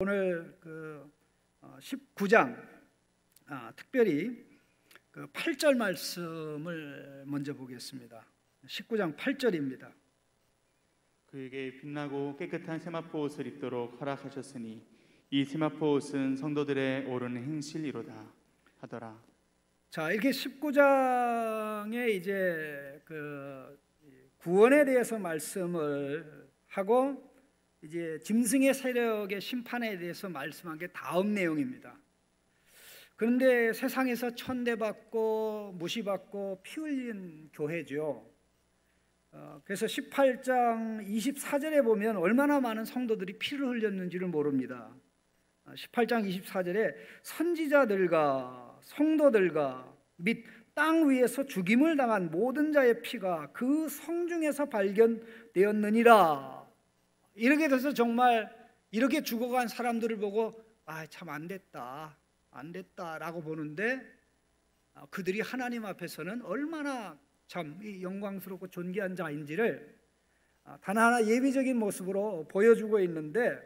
오늘 19장 특별히 8절 말씀을 먼저 보겠습니다. 19장 8절입니다. 그에게 빛나고 깨끗한 세마포 옷을 입도록 허락하셨으니 이 세마포 옷은 성도들의 옳은 행실이로다 하더라. 자, 이렇게 19장에 이제 구원에 대해서 말씀을 하고 이제 짐승의 세력의 심판에 대해서 말씀한 게 다음 내용입니다. 그런데 세상에서 천대받고 무시받고 피 흘린 교회죠. 그래서 18장 24절에 보면 얼마나 많은 성도들이 피를 흘렸는지를 모릅니다. 18장 24절에 선지자들과 성도들과 및 땅 위에서 죽임을 당한 모든 자의 피가 그 성중에서 발견되었느니라. 이렇게 돼서 정말 이렇게 죽어간 사람들을 보고 참 안 됐다라고 보는데 그들이 하나님 앞에서는 얼마나 참 영광스럽고 존귀한 자인지를 단 하나 예비적인 모습으로 보여주고 있는데,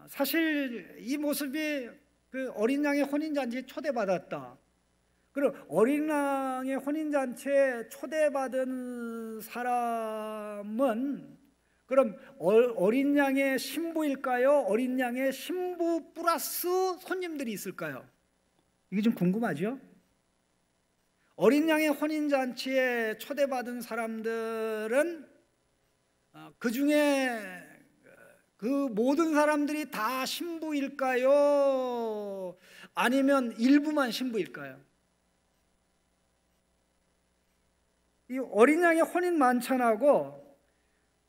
사실 이 모습이 그 어린 양의 혼인잔치에 초대받았다. 그리고 어린 양의 혼인잔치에 초대받은 사람은 그럼 어린 양의 신부일까요? 어린 양의 신부 플러스 손님들이 있을까요? 이게 좀 궁금하죠? 어린 양의 혼인잔치에 초대받은 사람들은 그 중에 그 모든 사람들이 다 신부일까요? 아니면 일부만 신부일까요? 이 어린 양의 혼인 만찬하고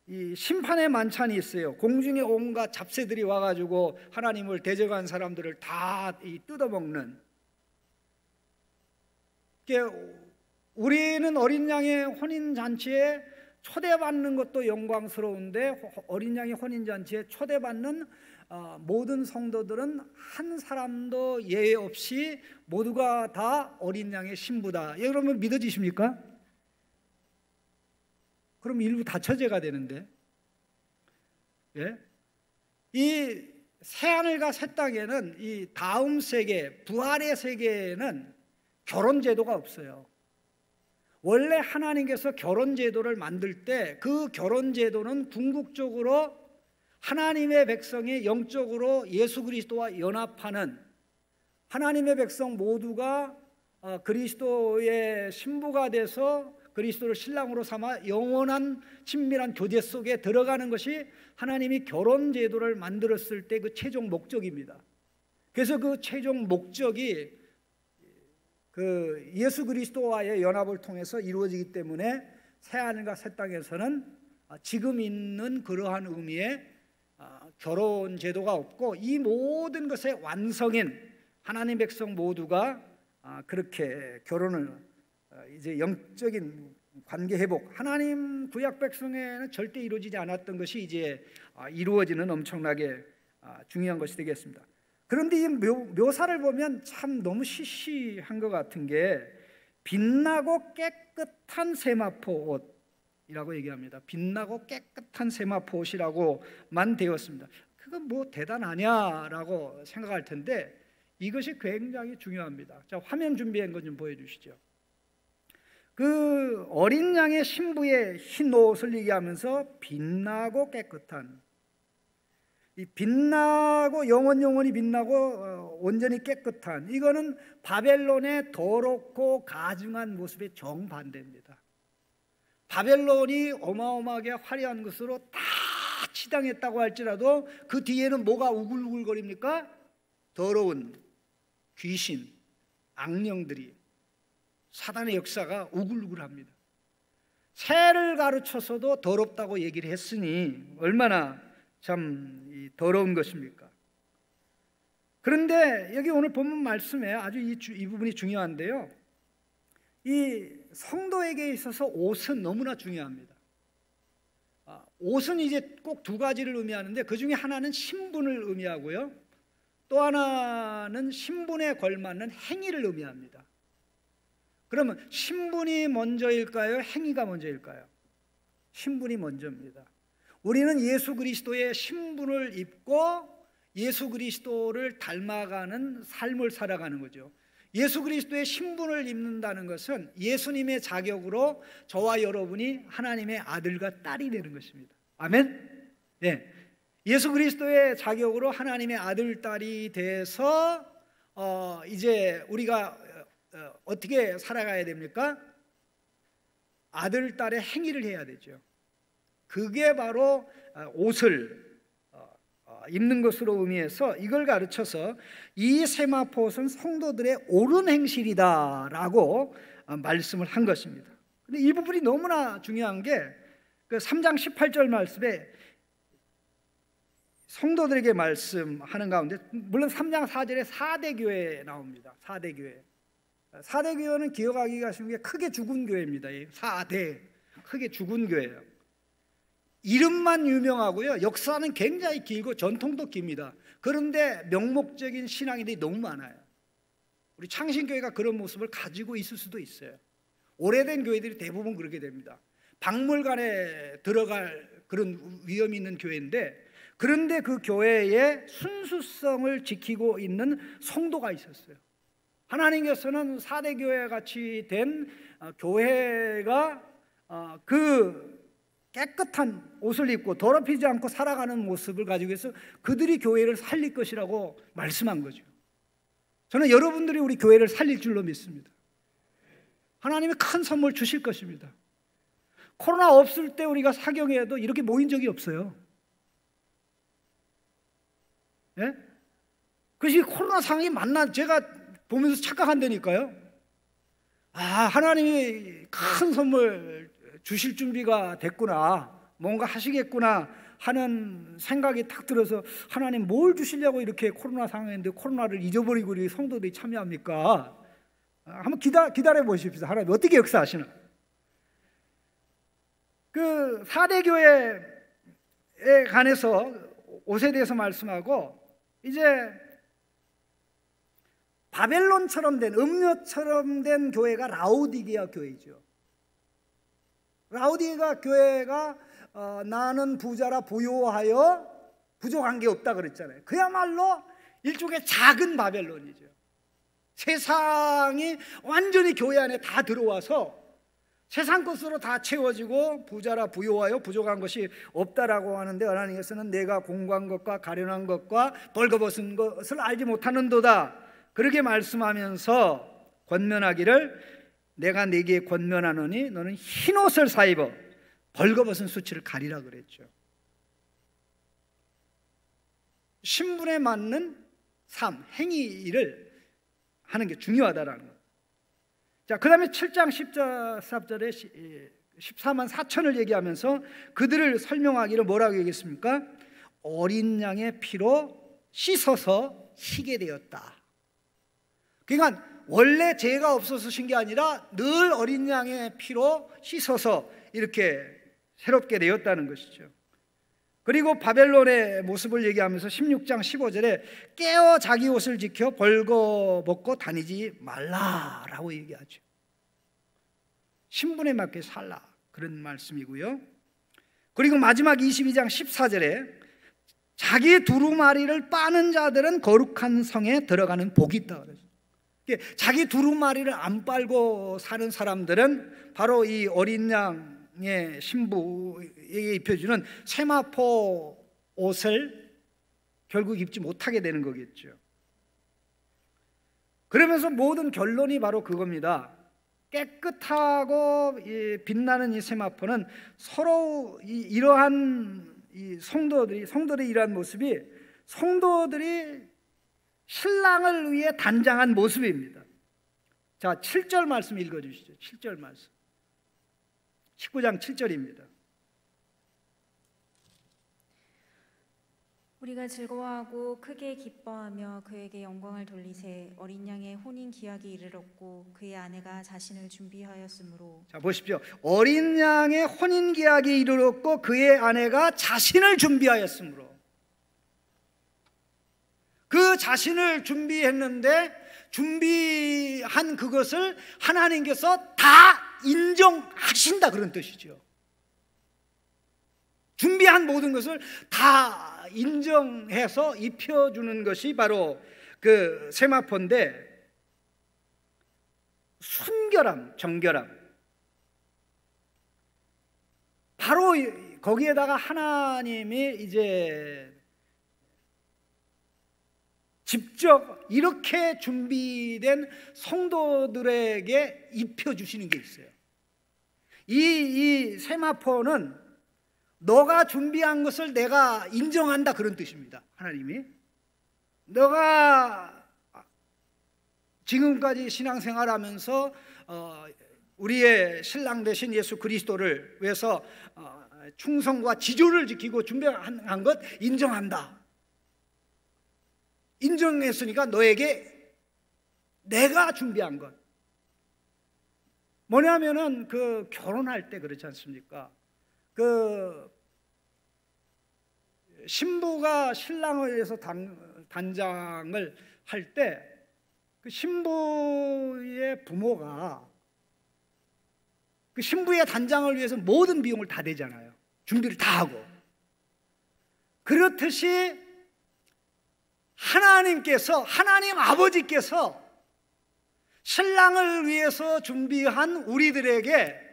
이 심판의 만찬이 있어요. 공중에 온갖 잡새들이 와가지고 하나님을 대적한 사람들을 다 뜯어먹는. 우리는 어린 양의 혼인잔치에 초대받는 것도 영광스러운데 어린 양의 혼인잔치에 초대받는 모든 성도들은 한 사람도 예외 없이 모두가 다 어린 양의 신부다. 여러분 믿어지십니까? 그럼 일부 다 처제가 되는데, 예? 이 새하늘과 새 땅에는 이 다음 세계, 부활의 세계에는 결혼 제도가 없어요. 원래 하나님께서 결혼 제도를 만들 때 그 결혼 제도는 궁극적으로 하나님의 백성이 영적으로 예수 그리스도와 연합하는, 하나님의 백성 모두가 그리스도의 신부가 돼서 그리스도를 신랑으로 삼아 영원한 친밀한 교제 속에 들어가는 것이 하나님이 결혼 제도를 만들었을 때 그 최종 목적입니다. 그래서 그 최종 목적이 그 예수 그리스도와의 연합을 통해서 이루어지기 때문에 새하늘과 새 땅에서는 지금 있는 그러한 의미의 결혼 제도가 없고, 이 모든 것의 완성인 하나님 백성 모두가 그렇게 결혼을 이제 영적인 관계 회복, 하나님 구약 백성에는 절대 이루어지지 않았던 것이 이제 이루어지는 엄청나게 중요한 것이 되겠습니다. 그런데 이 묘사를 보면 참 너무 시시한 것 같은 게 빛나고 깨끗한 세마포 옷이라고 얘기합니다. 빛나고 깨끗한 세마포 옷이라고만 되었습니다. 그건 뭐 대단하냐라고 생각할 텐데 이것이 굉장히 중요합니다. 자, 화면 준비한 것 좀 보여주시죠. 그 어린 양의 신부의 흰 옷을 얘기하면서 빛나고 깨끗한, 이 빛나고 영원히 빛나고 온전히 깨끗한, 이거는 바벨론의 더럽고 가증한 모습의 정반대입니다. 바벨론이 어마어마하게 화려한 것으로 다 치당했다고 할지라도 그 뒤에는 뭐가 우글우글거립니까? 더러운 귀신, 악령들이, 사단의 역사가 우글우글합니다. 새를 가르쳐서도 더럽다고 얘기를 했으니 얼마나 참 더러운 것입니까? 그런데 여기 오늘 본문 말씀에 아주 이 부분이 중요한데요, 이 성도에게 있어서 옷은 너무나 중요합니다. 옷은 이제 꼭 두 가지를 의미하는데 그 중에 하나는 신분을 의미하고요, 또 하나는 신분에 걸맞는 행위를 의미합니다. 그러면 신분이 먼저일까요? 행위가 먼저일까요? 신분이 먼저입니다. 우리는 예수 그리스도의 신분을 입고 예수 그리스도를 닮아가는 삶을 살아가는 거죠. 예수 그리스도의 신분을 입는다는 것은 예수님의 자격으로 저와 여러분이 하나님의 아들과 딸이 되는 것입니다. 아멘. 네. 예수 그리스도의 자격으로 하나님의 아들, 딸이 돼서 이제 우리가 어떻게 살아가야 됩니까? 아들, 딸의 행위를 해야 되죠. 그게 바로 옷을 입는 것으로 의미해서 이걸 가르쳐서 이 세마포옷은 성도들의 옳은 행실이다라고 말씀을 한 것입니다. 근데 이 부분이 너무나 중요한 게 그 3장 18절 말씀에 성도들에게 말씀하는 가운데, 물론 3장 4절에 4대 교회 나옵니다. 4대 교회. 4대 교회는 기억하기가 쉬운 게 크게 죽은 교회입니다. 4대, 크게 죽은 교회예요. 이름만 유명하고요, 역사는 굉장히 길고 전통도 깁니다. 그런데 명목적인 신앙인들이 너무 많아요. 우리 창신교회가 그런 모습을 가지고 있을 수도 있어요. 오래된 교회들이 대부분 그렇게 됩니다. 박물관에 들어갈 그런 위험이 있는 교회인데, 그런데 그 교회의 순수성을 지키고 있는 성도가 있었어요. 하나님께서는 4대 교회 같이 된 교회가 그 깨끗한 옷을 입고 더럽히지 않고 살아가는 모습을 가지고 있어 그들이 교회를 살릴 것이라고 말씀한 거죠. 저는 여러분들이 우리 교회를 살릴 줄로 믿습니다. 하나님이 큰 선물 주실 것입니다. 코로나 없을 때 우리가 사경회에도 이렇게 모인 적이 없어요. 예? 그것이 코로나 상황이 맞나 제가 보면서 착각한다니까요. 하나님이 큰 선물 주실 준비가 됐구나, 뭔가 하시겠구나 하는 생각이 탁 들어서, 하나님 뭘 주시려고 이렇게 코로나 상황인데 코로나를 잊어버리고 우리 성도들이 참여합니까? 한번 기다려 보십시오. 하나님 어떻게 역사하시나. 그 4대 교회에 관해서 옷에 대해서 말씀하고, 이제 바벨론처럼 된, 음료처럼 된 교회가 라오디게아 교회죠. 라오디게아 교회가 나는 부자라 부요하여 부족한 게 없다 그랬잖아요. 그야말로 일종의 작은 바벨론이죠. 세상이 완전히 교회 안에 다 들어와서 세상 것으로 다 채워지고 부자라 부요하여 부족한 것이 없다라고 하는데, 하나님께서는 내가 공고한 것과 가련한 것과 벌거벗은 것을 알지 못하는도다 그렇게 말씀하면서 권면하기를, 내가 네게 권면하노니 너는 흰옷을 사입어 벌거벗은 수치를 가리라 그랬죠. 신분에 맞는 삶, 행위를 하는 게 중요하다라는 것. 자, 그 다음에 7장 14절에 14만 4천을 얘기하면서 그들을 설명하기를 뭐라고 얘기했습니까? 어린 양의 피로 씻어서 희게 되었다. 그러니까 원래 죄가 없어서 신 게 아니라 늘 어린 양의 피로 씻어서 이렇게 새롭게 되었다는 것이죠. 그리고 바벨론의 모습을 얘기하면서 16장 15절에 깨어 자기 옷을 지켜 벌거벗고 다니지 말라라고 얘기하죠. 신분에 맞게 살라, 그런 말씀이고요. 그리고 마지막 22장 14절에 자기 두루마리를 빠는 자들은 거룩한 성에 들어가는 복이 있다 그래서, 자기 두루마리를 안 빨고 사는 사람들은 바로 이 어린 양의 신부에게 입혀주는 세마포 옷을 결국 입지 못하게 되는 거겠죠. 그러면서 모든 결론이 바로 그겁니다. 깨끗하고 빛나는 이 세마포는 서로 이러한 성도들의 이러한 모습이 성도들이 신랑을 위해 단장한 모습입니다. 자, 7절 말씀 읽어주시죠. 7절 말씀, 19장 7절입니다. 우리가 즐거워하고 크게 기뻐하며 그에게 영광을 돌리세. 어린 양의 혼인 기약이 이르렀고 그의 아내가 자신을 준비하였으므로. 자, 보십시오. 어린 양의 혼인 기약이 이르렀고 그의 아내가 자신을 준비하였으므로. 그 자신을 준비했는데 준비한 그것을 하나님께서 다 인정하신다, 그런 뜻이죠. 준비한 모든 것을 다 인정해서 입혀주는 것이 바로 그 세마포인데, 순결함, 정결함, 바로 거기에다가 하나님이 이제 직접 이렇게 준비된 성도들에게 입혀주시는 게 있어요. 이 세마포는 너가 준비한 것을 내가 인정한다, 그런 뜻입니다. 하나님이 너가 지금까지 신앙생활하면서 우리의 신랑 되신 예수 그리스도를 위해서 충성과 지조를 지키고 준비한 것 인정한다. 인정했으니까 너에게 내가 준비한 것 뭐냐면은 그 결혼할 때 그렇지 않습니까? 그 신부가 신랑을 위해서 단장을 할 때 그 신부의 부모가 그 신부의 단장을 위해서 모든 비용을 다 대잖아요. 준비를 다 하고. 그렇듯이 하나님 아버지께서 신랑을 위해서 준비한 우리들에게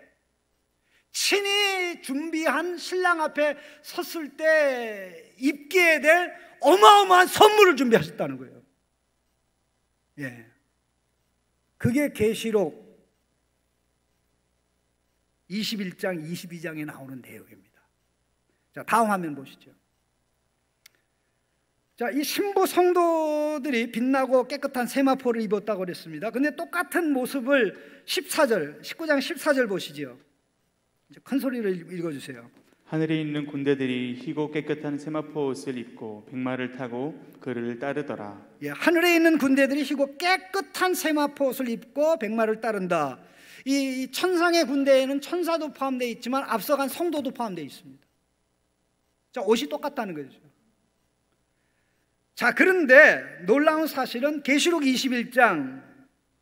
친히 준비한 신랑 앞에 섰을 때 입게 될 어마어마한 선물을 준비하셨다는 거예요. 예, 그게 계시록 21장, 22장에 나오는 내용입니다. 자, 다음 화면 보시죠. 자, 이 신부 성도들이 빛나고 깨끗한 세마포를 입었다고 그랬습니다. 근데 똑같은 모습을 19장 14절 보시죠. 큰 소리로 읽어주세요. 하늘에 있는 군대들이 희고 깨끗한 세마포 옷을 입고 백마를 타고 그를 따르더라. 예, 하늘에 있는 군대들이 희고 깨끗한 세마포 옷을 입고 백마를 따른다. 이 천상의 군대에는 천사도 포함되어 있지만 앞서간 성도도 포함되어 있습니다. 자, 옷이 똑같다는 거죠. 자, 그런데 놀라운 사실은 계시록 21장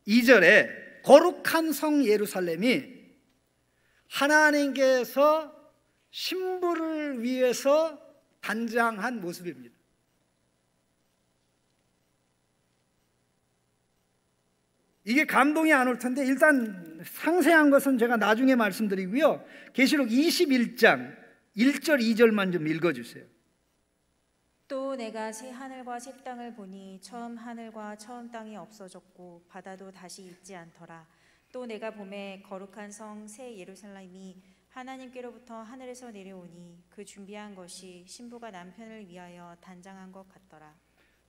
2절에 거룩한 성 예루살렘이 하나님께서 신부를 위해서 단장한 모습입니다. 이게 감동이 안 올 텐데 일단 상세한 것은 제가 나중에 말씀드리고요. 계시록 21장 1절 2절만 좀 읽어주세요. 또 내가 새 하늘과 새 땅을 보니 처음 하늘과 처음 땅이 없어졌고 바다도 다시 있지 않더라. 또 내가 보매 거룩한 성 새 예루살렘이 하나님께로부터 하늘에서 내려오니 그 준비한 것이 신부가 남편을 위하여 단장한 것 같더라.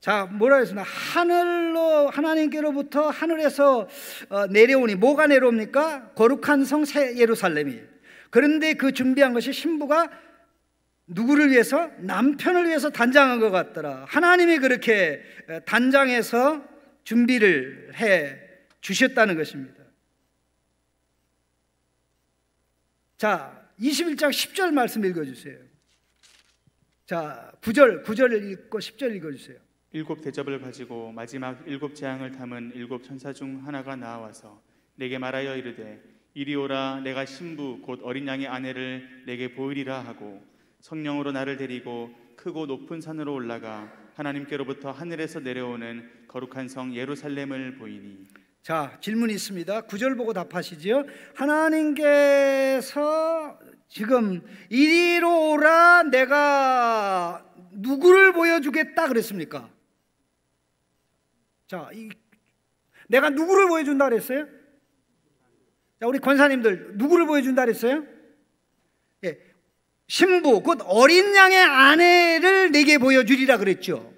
자, 뭐라 했으나 하나님께로부터 하늘에서 내려오니, 뭐가 내려옵니까? 거룩한 성 새 예루살렘이. 그런데 그 준비한 것이 신부가 누구를 위해서? 남편을 위해서 단장한 것 같더라. 하나님이 그렇게 단장해서 준비를 해 주셨다는 것입니다. 자, 21장 10절 말씀 읽어주세요. 자, 9절 읽고 10절 읽어주세요. 일곱 대접을 가지고 마지막 일곱 재앙을 담은 일곱 천사 중 하나가 나와서 내게 말하여 이르되 이리 오라. 내가 신부 곧 어린 양의 아내를 내게 보이리라 하고 성령으로 나를 데리고 크고 높은 산으로 올라가 하나님께로부터 하늘에서 내려오는 거룩한 성 예루살렘을 보이니. 자, 질문이 있습니다. 9절 보고 답하시죠. 하나님께서 지금 이리로 오라, 내가 누구를 보여주겠다 그랬습니까? 자, 내가 누구를 보여준다 그랬어요? 자, 우리 권사님들 누구를 보여준다 그랬어요? 예, 신부 곧 어린 양의 아내를 내게 보여주리라 그랬죠.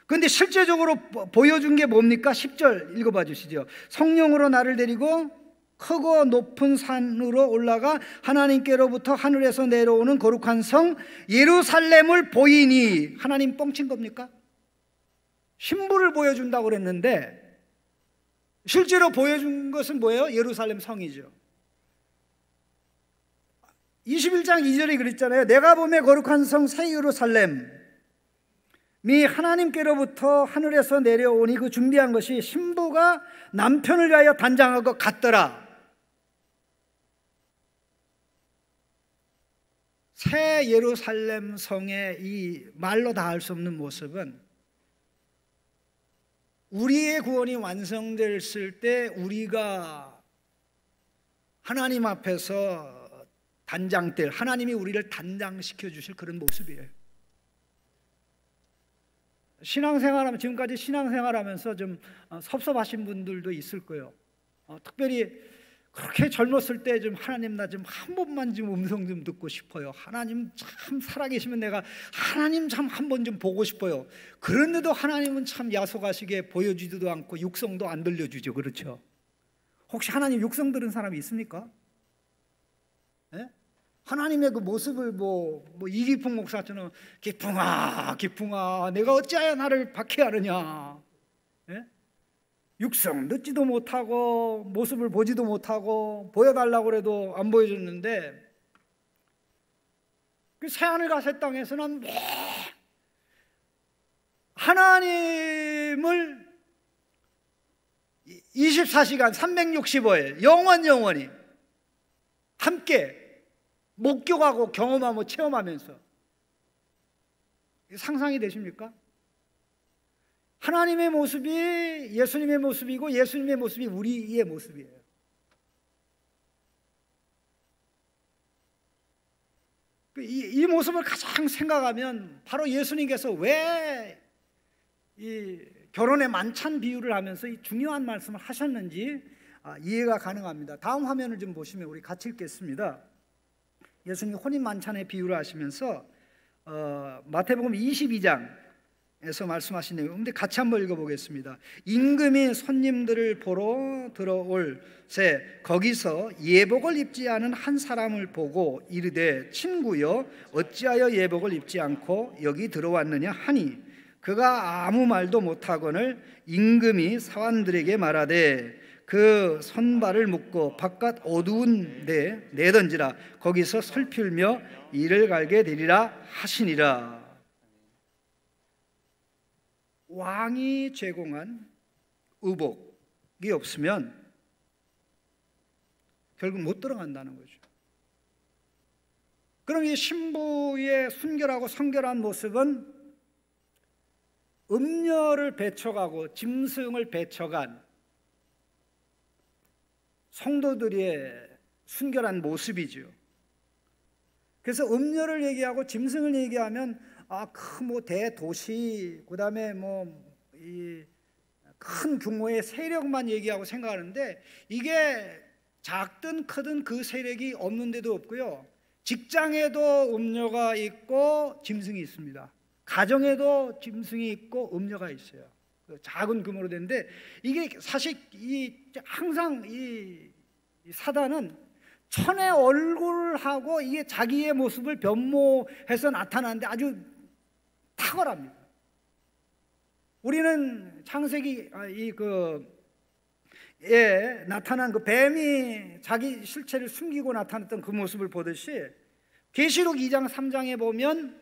그런데 실제적으로 보여준 게 뭡니까? 10절 읽어봐 주시죠. 성령으로 나를 데리고 크고 높은 산으로 올라가 하나님께로부터 하늘에서 내려오는 거룩한 성 예루살렘을 보이니. 하나님 뻥친 겁니까? 신부를 보여준다고 그랬는데 실제로 보여준 것은 뭐예요? 예루살렘 성이죠. 21장 2절에 그랬잖아요. 내가 보매 거룩한 성 새 예루살렘 미 하나님께로부터 하늘에서 내려오니 그 준비한 것이 신부가 남편을 위하여 단장한 것 같더라. 새 예루살렘 성의 이 말로 다 할 수 없는 모습은 우리의 구원이 완성됐을 때 우리가 하나님 앞에서 단장될, 하나님이 우리를 단장시켜 주실 그런 모습이에요. 신앙생활하면, 지금까지 신앙생활하면서 좀 섭섭하신 분들도 있을 거예요. 특별히 그렇게 젊었을 때 좀 하나님 나 좀 한 번만 좀 음성 좀 듣고 싶어요. 하나님 참 살아계시면 내가 하나님 참 한 번 좀 보고 싶어요. 그런데도 하나님은 참 야속하시게 보여주지도 않고 육성도 안 들려주죠. 그렇죠? 혹시 하나님 육성 들은 사람이 있습니까? 네? 하나님의 그 모습을 이기풍 목사처럼 기풍아 기풍아 내가 어찌하여 나를 박해하느냐, 네? 육성 듣지도 못하고 모습을 보지도 못하고 보여달라고 해도 안 보여줬는데, 그 새하늘과 새 땅에서는 매 하나님을 24시간 365일 영원히 함께 목격하고 경험하고 체험하면서, 상상이 되십니까? 하나님의 모습이 예수님의 모습이고 예수님의 모습이 우리의 모습이에요. 이 모습을 가장 생각하면 바로 예수님께서 왜 이 결혼의 만찬 비유를 하면서 이 중요한 말씀을 하셨는지 이해가 가능합니다. 다음 화면을 좀 보시면 우리 같이 읽겠습니다. 예수님이 혼인 만찬의 비유를 하시면서 마태복음 22장에서 말씀하신 내용, 근데 같이 한번 읽어보겠습니다. 임금이 손님들을 보러 들어올 새 거기서 예복을 입지 않은 한 사람을 보고 이르되 친구여 어찌하여 예복을 입지 않고 여기 들어왔느냐 하니, 그가 아무 말도 못하거늘 임금이 사환들에게 말하되 그 손발을 묶고 바깥 어두운 데 내던지라. 거기서 슬피며 이를 갈게 되리라 하시니라. 왕이 제공한 의복이 없으면 결국 못 들어간다는 거죠. 그럼 이 신부의 순결하고 성결한 모습은 음녀를 배척하고 짐승을 배척한 성도들의 순결한 모습이죠. 그래서 음녀를 얘기하고 짐승을 얘기하면 그 대도시, 그다음에 이 큰 규모의 세력만 얘기하고 생각하는데, 이게 작든 크든 그 세력이 없는 데도 없고요. 직장에도 음녀가 있고 짐승이 있습니다. 가정에도 짐승이 있고 음녀가 있어요. 작은 규모로 되는데, 이게 사실 항상 이 사단은 천의 얼굴하고 이게 자기의 모습을 변모해서 나타나는데 아주 탁월합니다. 우리는 창세기 나타난 그 뱀이 자기 실체를 숨기고 나타났던 그 모습을 보듯이, 계시록 2장 3장에 보면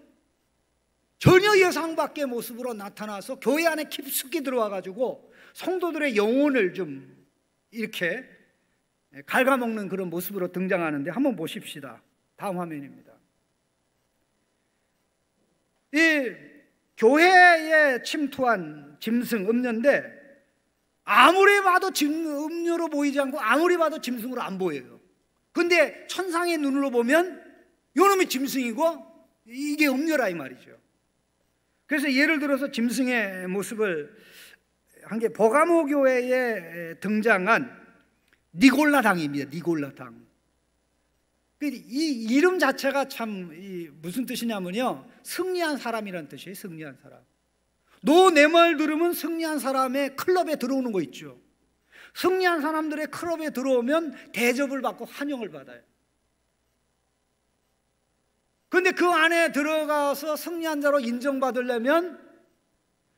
전혀 예상 밖의 모습으로 나타나서 교회 안에 깊숙이 들어와 가지고 성도들의 영혼을 좀 이렇게 갉아먹는 그런 모습으로 등장하는데, 한번 보십시다. 다음 화면입니다. 이 교회에 침투한 짐승 음녀인데, 아무리 봐도 음녀로 보이지 않고 아무리 봐도 짐승으로 안 보여요. 근데 천상의 눈으로 보면 요놈이 짐승이고 이게 음녀라 이 말이죠. 그래서 예를 들어서 짐승의 모습을 한 게 버가모 교회에 등장한 니골라당입니다. 니골라당. 이 이름 자체가 참 무슨 뜻이냐면요, 승리한 사람이라는 뜻이에요. 승리한 사람. 너 내 말 들으면 승리한 사람의 클럽에 들어오는 거 있죠. 승리한 사람들의 클럽에 들어오면 대접을 받고 환영을 받아요. 그런데 그 안에 들어가서 승리한 자로 인정받으려면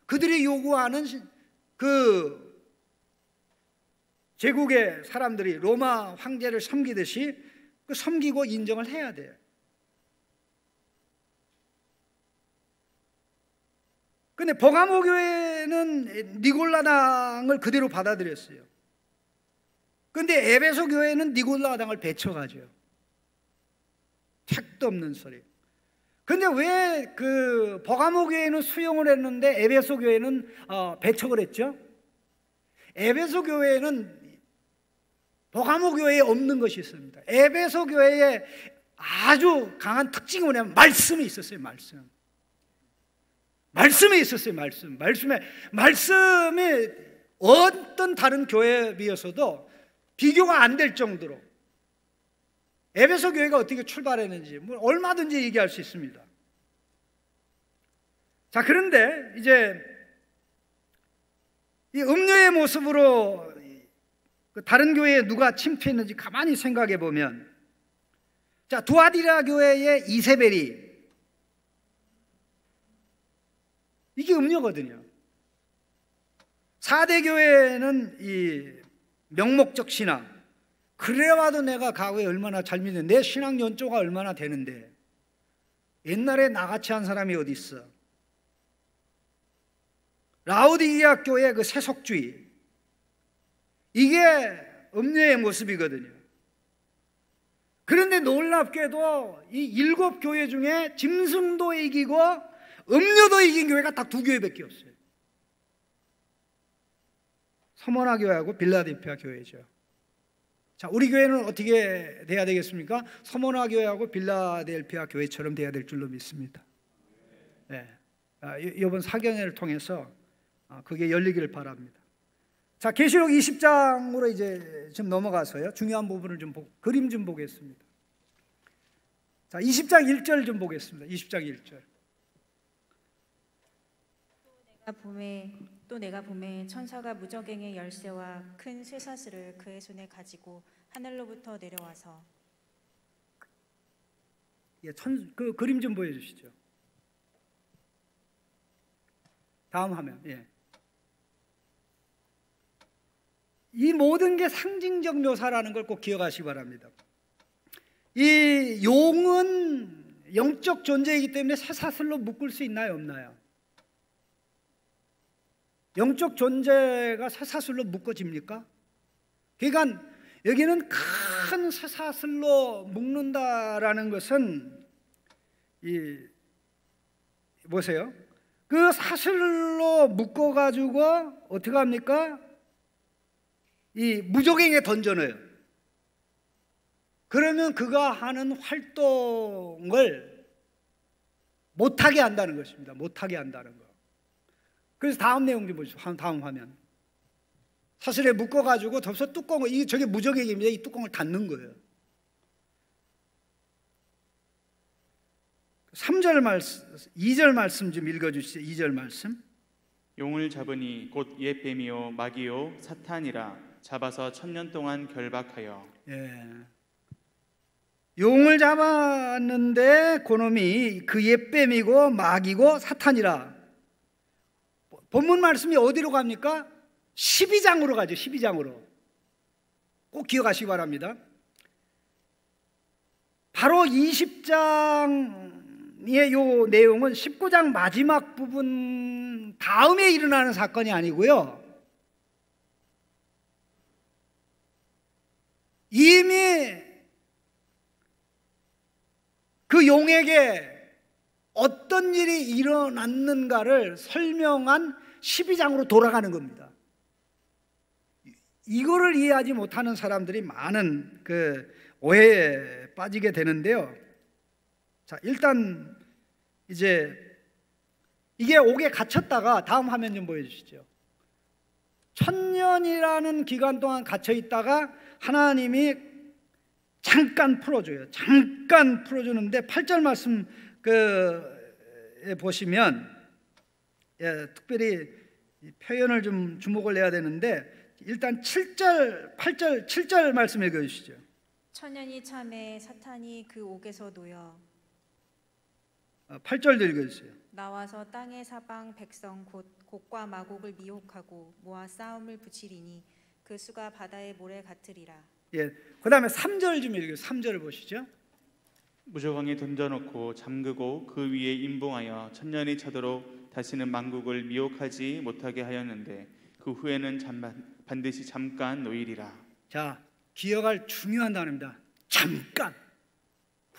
그들이 요구하는 그 제국의 사람들이 로마 황제를 섬기듯이 섬기고 인정을 해야 돼요. 그런데 버가모 교회는 니골라당을 그대로 받아들였어요. 그런데 에베소 교회는 니골라당을 배척하죠. 택도 없는 소리. 근데 왜 그 버가모 교회는 수용을 했는데 에베소 교회는 배척을 했죠? 에베소 교회는 버가모 교회에 없는 것이 있습니다. 에베소 교회에 아주 강한 특징이 뭐냐면 말씀이 있었어요. 말씀이 있었어요. 말씀이 어떤 다른 교회에 비해서도 비교가 안 될 정도로 에베소 교회가 어떻게 출발했는지 얼마든지 얘기할 수 있습니다. 자, 그런데 이제 이 음료의 모습으로 다른 교회에 누가 침투했는지 가만히 생각해 보면, 자, 두아디라 교회의 이세벨이, 이게 음료거든요. 4대 교회는 이 명목적 신앙, 그래와도 내가 과거에 얼마나 잘 믿는데 내 신앙 연조가 얼마나 되는데 옛날에 나같이 한 사람이 어디 있어. 라오디게아 교회의 그 세속주의, 이게 음료의 모습이거든요. 그런데 놀랍게도 이 7교회 중에 짐승도 이기고 음료도 이긴 교회가 딱 2교회밖에 없어요. 서머나 교회하고 빌라델피아 교회죠. 자, 우리 교회는 어떻게 돼야 되겠습니까? 서머나 교회하고 빌라델피아 교회처럼 돼야 될 줄로 믿습니다. 네. 이번 사경회를 통해서 그게 열리기를 바랍니다. 자, 계시록 20장으로 이제 좀 넘어가서요, 중요한 부분을 좀 그림 좀 보겠습니다. 자, 20장 1절 좀 보겠습니다. 20장 1절. 또 내가 봄에 천사가 무저갱의 열쇠와 큰 쇠사슬을 그의 손에 가지고 하늘로부터 내려와서. 예, 그 그림 좀 보여주시죠. 다음 화면. 예. 이 모든 게 상징적 묘사라는 걸 꼭 기억하시기 바랍니다. 이 용은 영적 존재이기 때문에 쇠사슬로 묶을 수 있나요, 없나요? 영적 존재가 쇠사슬로 묶어집니까? 그러니까 여기는 큰 쇠사슬로 묶는다라는 것은 보세요. 그 사슬로 묶어가지고 어떻게 합니까? 이 무적행에 던져넣어요. 그러면 그가 하는 활동을 못하게 한다는 것입니다. 못하게 한다는 거. 그래서 다음 내용 좀 보시죠. 다음 화면. 사슬에 묶어가지고 덮어서 뚜껑을, 저게 무적행입니다. 이 뚜껑을 닫는 거예요. 3절 말씀, 2절 말씀 좀 읽어주시죠. 2절 말씀. 용을 잡으니 곧 옛 뱀이요 마귀요 사탄이라, 잡아서 1000년 동안 결박하여. 예. 용을 잡았는데 그놈이 그 옛뱀이고 마귀고 사탄이라. 본문 말씀이 어디로 갑니까? 12장으로 가죠. 12장으로. 꼭 기억하시기 바랍니다. 바로 20장의 요 내용은 19장 마지막 부분 다음에 일어나는 사건이 아니고요, 이미 그 용에게 어떤 일이 일어났는가를 설명한 12장으로 돌아가는 겁니다. 이거를 이해하지 못하는 사람들이 많은 그 오해에 빠지게 되는데요. 자, 일단 이제 이게 옥에 갇혔다가 다음 화면 좀 보여주시죠. 1000년이라는 기간 동안 갇혀 있다가 하나님이 잠깐 풀어줘요. 잠깐 풀어주는데 8절 말씀 보시면, 예, 특별히 표현을 좀 주목을 해야 되는데, 일단 7절, 8절, 7절 말씀 읽어주시죠. 천년이 참에 사탄이 그 옥에서 놓여 8절도 읽어주세요. 나와서 땅의 사방 백성 곧 곡과 마곡을 미혹하고 모아 싸움을 붙이리니 그 수가 바다의 모래 같으리라. 예, 그 다음에 3절 좀 읽어주세요. 3절을 보시죠. 무저강에 던져놓고 잠그고 그 위에 임봉하여 1000년이 차도록 다시는 만국을 미혹하지 못하게 하였는데 그 후에는 반드시 잠깐 놓이리라. 자, 기억할 중요한 단어입니다. 잠깐.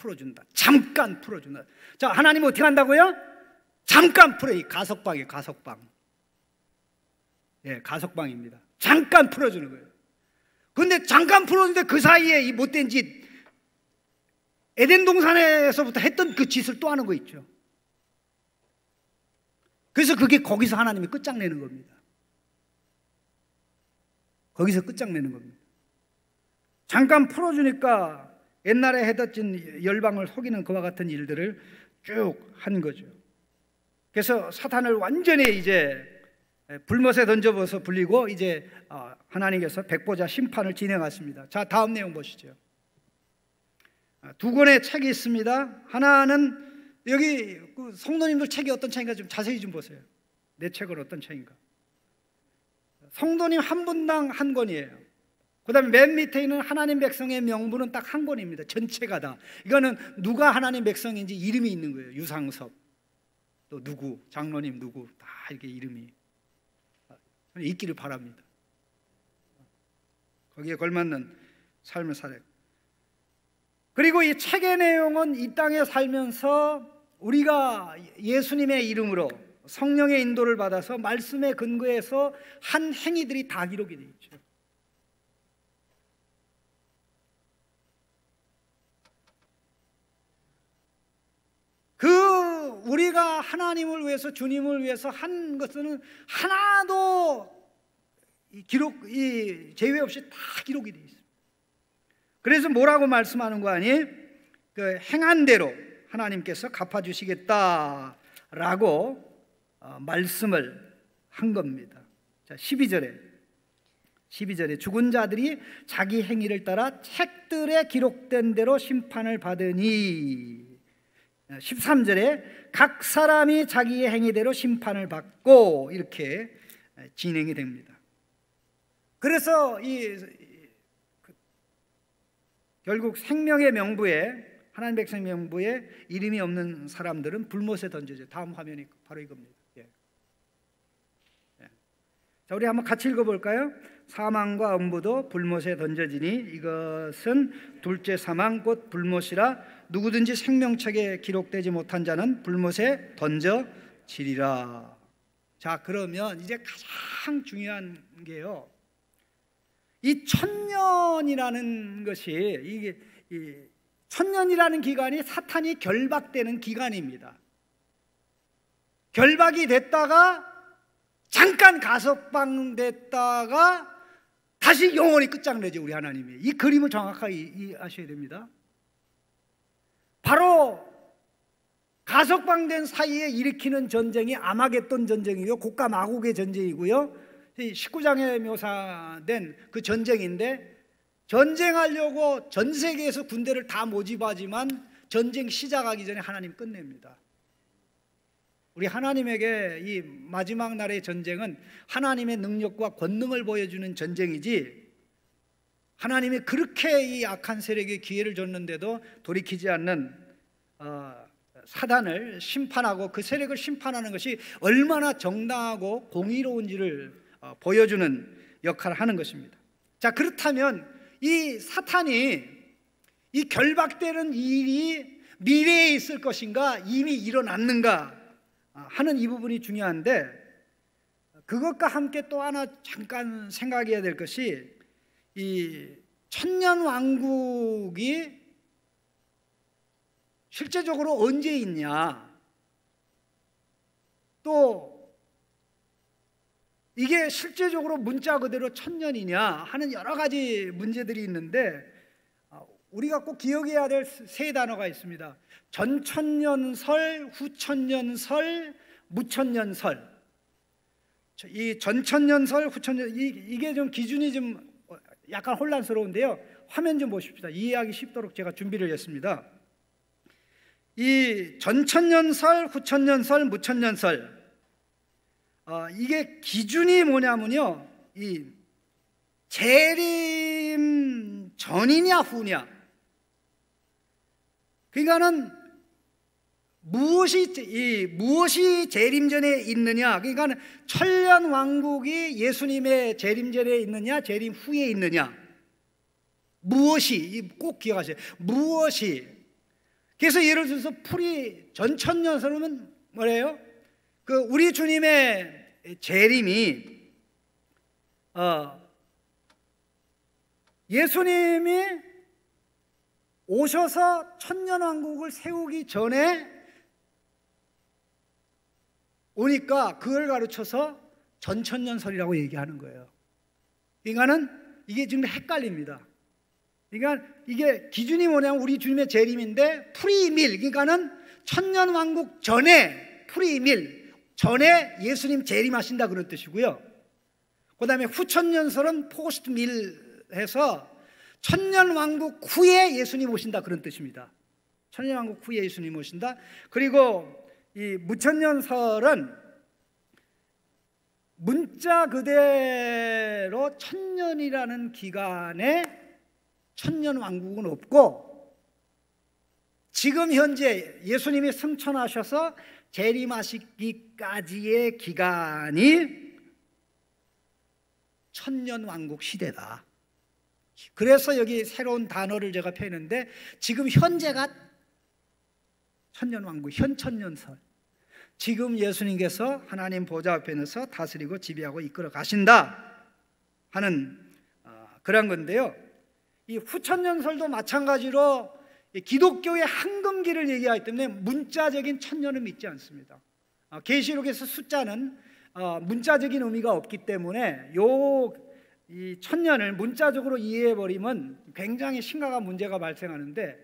풀어준다. 잠깐 풀어준다. 자, 하나님 어떻게 한다고요? 잠깐 풀어요. 이 가석방이에요. 가석방. 예, 가석방입니다. 잠깐 풀어주는 거예요. 그런데 잠깐 풀어주는데 그 사이에 이 못된 짓, 에덴 동산에서부터 했던 그 짓을 또 하는 거 있죠. 그래서 그게 거기서 하나님이 끝장내는 겁니다. 거기서 끝장내는 겁니다. 잠깐 풀어주니까 옛날에 해뒀던 열방을 속이는 그와 같은 일들을 쭉 한 거죠. 그래서 사탄을 완전히 이제 불못에 던져버서 불리고 이제 하나님께서 백보자 심판을 진행하십니다. 자, 다음 내용 보시죠. 두 권의 책이 있습니다. 하나는 여기 성도님들 책이 어떤 책인가 좀 자세히 좀 보세요. 내 책은 어떤 책인가. 성도님 한 분당 한 권이에요. 그 다음에 맨 밑에 있는 하나님 백성의 명부는 딱 한 권입니다. 전체가 다. 이거는 누가 하나님 백성인지 이름이 있는 거예요. 유상섭, 또 누구, 장로님 누구, 다 이렇게 이름이 있기를 바랍니다. 거기에 걸맞는 삶을 살아요. 그리고 이 책의 내용은 이 땅에 살면서 우리가 예수님의 이름으로 성령의 인도를 받아서 말씀에 근거해서 한 행위들이 다 기록이 되어 있죠. 우리가 하나님을 위해서, 주님을 위해서 한 것은 하나도 제외 없이 다 기록이 되어 있습니다. 그래서 뭐라고 말씀하는 거 아니? 그 행한 대로 하나님께서 갚아주시겠다라고 말씀을 한 겁니다. 자, 12절에 죽은 자들이 자기 행위를 따라 책들에 기록된 대로 심판을 받으니, 13절에 각 사람이 자기의 행위대로 심판을 받고, 이렇게 진행이 됩니다. 그래서 결국 생명의 명부에, 하나님 백성 명부에 이름이 없는 사람들은 불못에 던져져요. 다음 화면이 바로 이겁니다. 예. 자, 우리 한번 같이 읽어볼까요? 사망과 음부도 불못에 던져지니 이것은 둘째 사망 곧 불못이라. 누구든지 생명책에 기록되지 못한 자는 불못에 던져지리라. 자, 그러면 이제 가장 중요한 게요, 이 천년이라는 것이, 이게 천년이라는 기간이 사탄이 결박되는 기간입니다. 결박이 됐다가 잠깐 가석방됐다가 다시 영원히 끝장내죠. 우리 하나님이 이 그림을 정확하게 이해하셔야 됩니다. 바로 가석방된 사이에 일으키는 전쟁이 아마겟돈 전쟁이고요, 고가 마국의 전쟁이고요, 19장에 묘사된 그 전쟁인데, 전쟁하려고 전 세계에서 군대를 다 모집하지만 전쟁 시작하기 전에 하나님 끝냅니다. 우리 하나님에게 이 마지막 날의 전쟁은 하나님의 능력과 권능을 보여주는 전쟁이지, 하나님이 그렇게 이 악한 세력에 기회를 줬는데도 돌이키지 않는 사단을 심판하고 그 세력을 심판하는 것이 얼마나 정당하고 공의로운지를 보여주는 역할을 하는 것입니다. 자, 그렇다면 이 사탄이 이 결박되는 일이 미래에 있을 것인가, 이미 일어났는가 하는 이 부분이 중요한데, 그것과 함께 또 하나 잠깐 생각해야 될 것이, 이 천년 왕국이 실제적으로 언제 있냐, 또 이게 실제적으로 문자 그대로 천년이냐 하는 여러 가지 문제들이 있는데, 우리가 꼭 기억해야 될 세 단어가 있습니다. 전천년설, 후천년설, 무천년설. 이 전천년설, 후천년, 이게 좀 기준이 좀 약간 혼란스러운데요, 화면 좀 보십시다. 이해하기 쉽도록 제가 준비를 했습니다. 이 전천년설, 후천년설, 무천년설, 이게 기준이 뭐냐면요, 이 재림 전이냐 후냐, 그러니까는 무엇이 재림 전에 있느냐, 그러니까 천년 왕국이 예수님의 재림 전에 있느냐, 재림 후에 있느냐, 무엇이, 꼭 기억하세요. 무엇이 그래서 예를 들어서 풀이 전천년설은 뭐래요? 그 우리 주님의 재림이 예수님이 오셔서 천년왕국을 세우기 전에 오니까 그걸 가르쳐서 전천년설이라고 얘기하는 거예요. 그러니까는 이게 지금 헷갈립니다. 그러니까 이게 기준이 뭐냐면 우리 주님의 재림인데 프리밀, 그러니까는 천년왕국 전에, 프리밀 전에 예수님 재림하신다 그런 뜻이고요. 그 다음에 후천년설은 포스트밀 해서 천년왕국 후에 예수님 오신다 그런 뜻입니다. 천년왕국 후에 예수님 오신다. 그리고 이 무천년설은 문자 그대로 천년이라는 기간에 천년왕국은 없고 지금 현재 예수님이 승천하셔서 재림하시기까지의 기간이 천년왕국 시대다. 그래서 여기 새로운 단어를 제가 펴는데 지금 현재가 천년왕국, 현천년설. 지금 예수님께서 하나님 보좌 앞에서 다스리고 지배하고 이끌어 가신다 하는 그런 건데요. 이 후천년설도 마찬가지로 기독교의 황금기를 얘기하기 때문에 문자적인 천년은 믿지 않습니다. 계시록에서 숫자는 문자적인 의미가 없기 때문에 이 천년을 문자적으로 이해해 버리면 굉장히 심각한 문제가 발생하는데,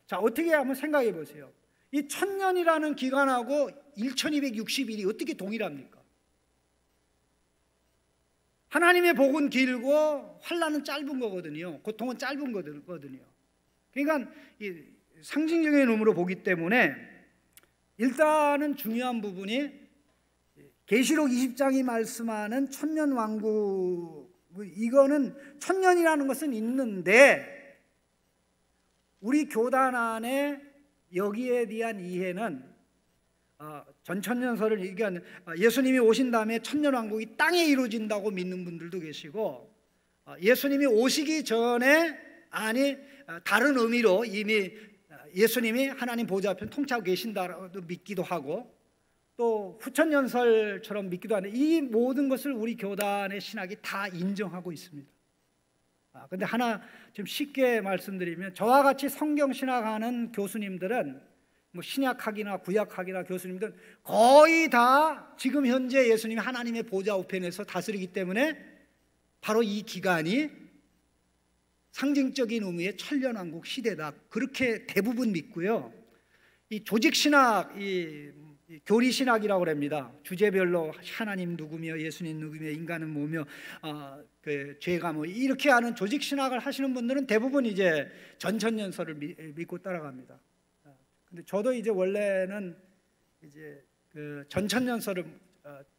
자, 어떻게 한번 생각해 보세요. 이 천년이라는 기간하고 1260일이 어떻게 동일합니까? 하나님의 복은 길고 환난은 짧은 거거든요. 고통은 짧은 거거든요. 그러니까 이 상징적인 의미로 보기 때문에 일단은 중요한 부분이 계시록 20장이 말씀하는 천년왕국, 이거는 천년이라는 것은 있는데 우리 교단 안에 여기에 대한 이해는 전천년설을 얘기하는 예수님이 오신 다음에 천년왕국이 땅에 이루어진다고 믿는 분들도 계시고, 예수님이 오시기 전에 다른 의미로 이미 예수님이 하나님 보좌 앞에 통치하고 계신다고 믿기도 하고, 또 후천년설처럼 믿기도 하는데 이 모든 것을 우리 교단의 신학이 다 인정하고 있습니다. 근데 하나 좀 쉽게 말씀드리면, 저와 같이 성경 신학하는 교수님들은 뭐 신약학이나 구약학이나 교수님들은 거의 다 지금 현재 예수님이 하나님의 보좌 우편에서 다스리기 때문에 바로 이 기간이 상징적인 의미의 천년왕국 시대다, 그렇게 대부분 믿고요. 이 조직신학, 이 교리신학이라고 합니다. 주제별로 하나님 누구며 예수님 누구며 인간은 뭐며 그 죄가 뭐 이렇게 하는 조직신학을 하시는 분들은 대부분 이제 전천년설을 믿고 따라갑니다. 근데 저도 이제 원래는 이제 그 전천년설을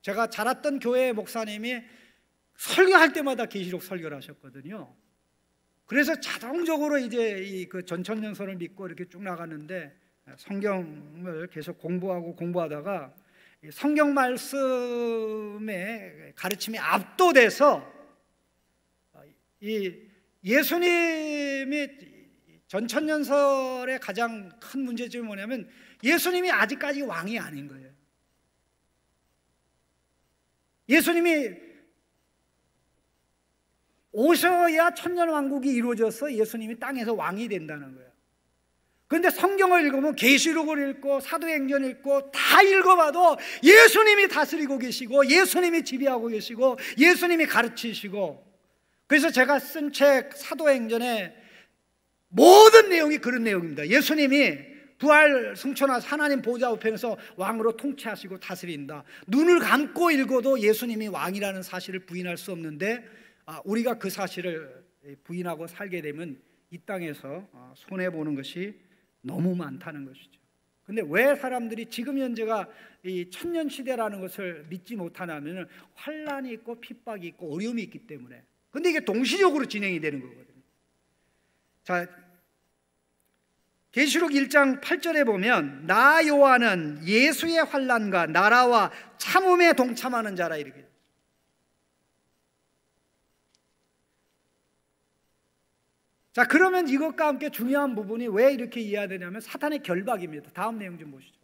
제가 자랐던 교회 목사님이 설교할 때마다 계시록 설교를 하셨거든요. 그래서 자동적으로 이제 이 그 전천년설을 믿고 이렇게 쭉 나갔는데, 성경을 계속 공부하다가 성경 말씀의 가르침에 압도돼서 이 예수님이 전천년설의 가장 큰 문제점이 뭐냐면 예수님이 아직까지 왕이 아닌 거예요. 예수님이 오셔야 천년왕국이 이루어져서 예수님이 땅에서 왕이 된다는 거예요. 그런데 성경을 읽으면 계시록을 읽고 사도행전을 읽고 다 읽어봐도 예수님이 다스리고 계시고 예수님이 지배하고 계시고 예수님이 가르치시고, 그래서 제가 쓴 책 사도행전에 모든 내용이 그런 내용입니다. 예수님이 부활 승천하셔서 하나님 보좌 우편에서 왕으로 통치하시고 다스린다. 눈을 감고 읽어도 예수님이 왕이라는 사실을 부인할 수 없는데, 우리가 그 사실을 부인하고 살게 되면 이 땅에서 손해보는 것이 너무 많다는 것이죠. 근데 왜 사람들이 지금 현재가 이 천년시대라는 것을 믿지 못하냐면 환난이 있고 핍박이 있고 어려움이 있기 때문에. 근데 이게 동시적으로 진행이 되는 거거든요. 자, 계시록 1장 8절에 보면 나 요한은 예수의 환난과 나라와 참음에 동참하는 자라 이렇게. 자, 그러면 이것과 함께 중요한 부분이 왜 이렇게 이해해야 되냐면 사탄의 결박입니다. 다음 내용 좀 보시죠.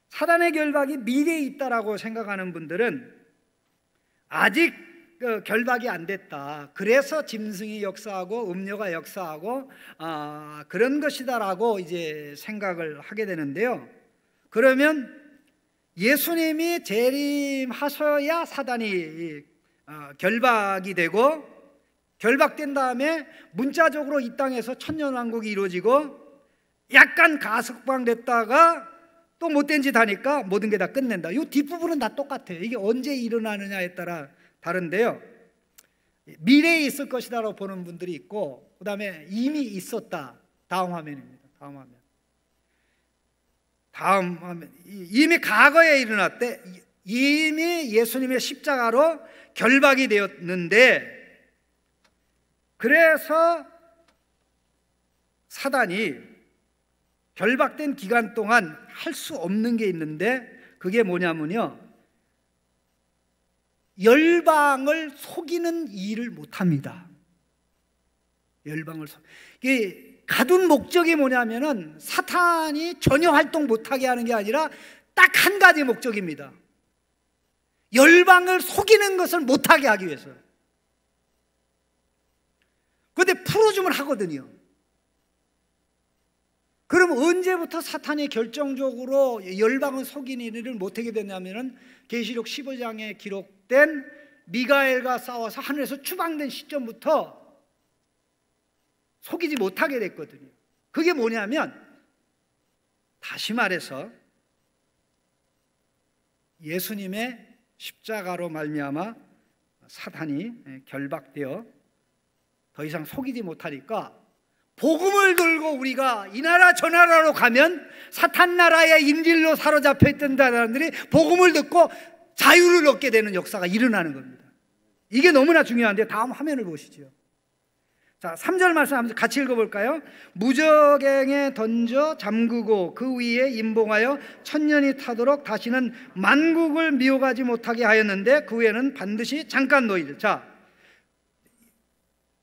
사탄의 결박이 미래에 있다라고 생각하는 분들은 아직 결박이 안 됐다. 그래서 짐승이 역사하고 음료가 역사하고 그런 것이다라고 이제 생각을 하게 되는데요. 그러면 예수님이 재림하셔야 사단이 결박이 되고, 결박된 다음에 문자적으로 이 땅에서 천년왕국이 이루어지고 약간 가석방됐다가 또 못된 짓 하니까 모든 게 다 끝낸다. 이 뒷부분은 다 똑같아요. 이게 언제 일어나느냐에 따라 다른데요. 미래에 있을 것이다라고 보는 분들이 있고, 그 다음에 이미 있었다. 다음 화면입니다. 다음 화면. 이미 과거에 일어났대. 이미 예수님의 십자가로 결박이 되었는데, 그래서 사단이 결박된 기간 동안 할 수 없는 게 있는데, 그게 뭐냐면요, 열방을 속이는 일을 못합니다. 이게 가둔 목적이 뭐냐면은 사탄이 전혀 활동 못하게 하는 게 아니라 딱 한 가지 목적입니다. 열방을 속이는 것을 못하게 하기 위해서. 그런데 풀어주면 하거든요. 그럼 언제부터 사탄이 결정적으로 열방을 속이는 일을 못하게 됐냐면은 계시록 15장에 기록된 미가엘과 싸워서 하늘에서 추방된 시점부터 속이지 못하게 됐거든요. 그게 뭐냐면, 다시 말해서 예수님의 십자가로 말미암아 사탄이 결박되어 더 이상 속이지 못하니까, 복음을 들고 우리가 이 나라 저 나라로 가면 사탄 나라의 인질로 사로잡혀 있던 사람들이 복음을 듣고 자유를 얻게 되는 역사가 일어나는 겁니다. 이게 너무나 중요한데, 다음 화면을 보시죠. 자, 3절 말씀 한번 같이 읽어볼까요? 무저갱에 던져 잠그고 그 위에 임봉하여 천년이 타도록 다시는 만국을 미혹하지 못하게 하였는데 그 후에는 반드시 잠깐 놓이리라. 자,